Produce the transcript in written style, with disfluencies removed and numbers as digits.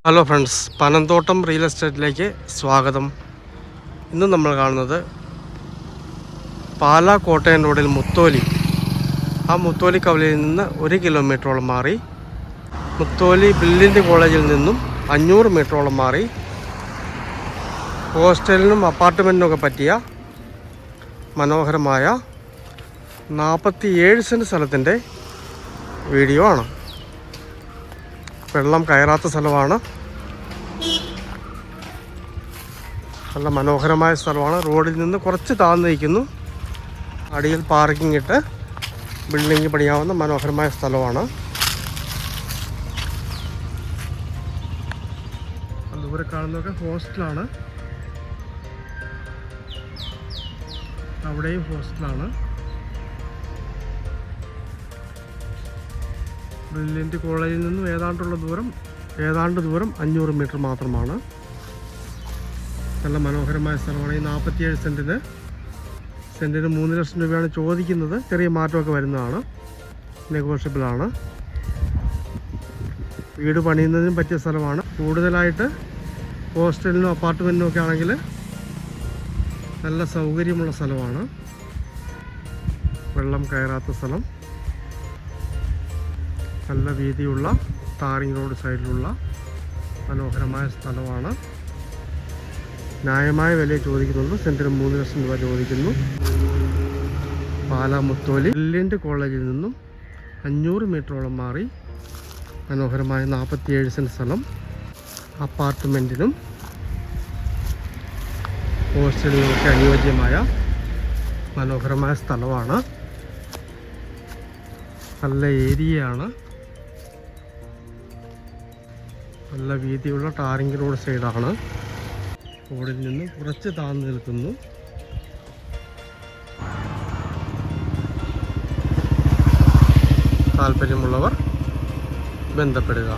Hello friends, Panamthottam real എസ്റ്റേറ്റിലേക്ക് സ്വാഗതം. ഇന്ന് നമ്മൾ കാണുന്നത് പാലാ കോട്ടയം റോഡിൽ മുത്തോലി. ആ മുത്തോലി കവലയിൽ നിന്ന് 1 കിലോമീറ്ററോളം മാറി, മുത്തോലി ബ്രില്യൻ്റ് കോളേജിൽ നിന്നും 500 മീറ്ററോളം മാറി, ഹോസ്റ്റലിനും അപ്പാർട്ട്മെൻറ്റിനൊക്കെ പറ്റിയ മനോഹരമായ 47 സെൻറ്റ് സ്ഥലത്തിൻ്റെ വീഡിയോ ആണ്. വെള്ളം കയറാത്ത സ്ഥലമാണ്, നല്ല മനോഹരമായ സ്ഥലമാണ്. റോഡിൽ നിന്ന് കുറച്ച് താഴ്ന്നു നിൽക്കുന്നു. അടിയിൽ പാർക്കിംഗ് ഇട്ട് ബിൽഡിംഗ് പണിയാവുന്ന മനോഹരമായ സ്ഥലമാണ്. ദൂരെ കാണുന്നതൊക്കെ ഹോസ്റ്റലാണ്, അവിടെയും ഹോസ്റ്റലാണ്. ബ്രില്യൻ്റ് കോളേജിൽ നിന്നും ഏതാണ്ട് ദൂരം 500 മീറ്റർ മാത്രമാണ്. നല്ല മനോഹരമായ സ്ഥലമാണ്. ഈ 47 സെൻറ്റിന് 3 ലക്ഷം രൂപയാണ് ചോദിക്കുന്നത്. ചെറിയ മാറ്റമൊക്കെ വരുന്നതാണ്, നെഗോഷ്യബിളാണ്. വീട് പണിയുന്നതിനും പറ്റിയ സ്ഥലമാണ്. കൂടുതലായിട്ട് ഹോസ്റ്റലിനും അപ്പാർട്ട്മെൻറ്റിനും ഒക്കെ ആണെങ്കിൽ നല്ല സൗകര്യമുള്ള സ്ഥലമാണ്. വെള്ളം കയറാത്ത സ്ഥലം, നല്ല വീതിയുള്ള ടാറിംഗ് റോഡ് സൈഡിലുള്ള മനോഹരമായ സ്ഥലമാണ്. ന്യായമായ വില ചോദിക്കുന്നുള്ളൂ. സെൻറ്റിന് 3 ലക്ഷം രൂപ ചോദിക്കുന്നു. പാലാ മുത്തോലി ബ്രില്യൻ്റ് കോളേജിൽ നിന്നും 500 മീറ്ററോളം മാറി മനോഹരമായ 47 സെൻറ്റ് സ്ഥലം. അപ്പാർട്ട്മെൻറ്റിനും ഹോസ്റ്റലിനുമൊക്കെ അനുയോജ്യമായ മനോഹരമായ സ്ഥലമാണ്. നല്ല ഏരിയയാണ്. നല്ല വീതിയുള്ള ടാറിംഗ് റോഡ് സൈഡാണ്. റോഡിൽ നിന്ന് കുറച്ച് താഴ്ന്നു നിൽക്കുന്നു. താല്പര്യമുള്ളവർ ബന്ധപ്പെടുക.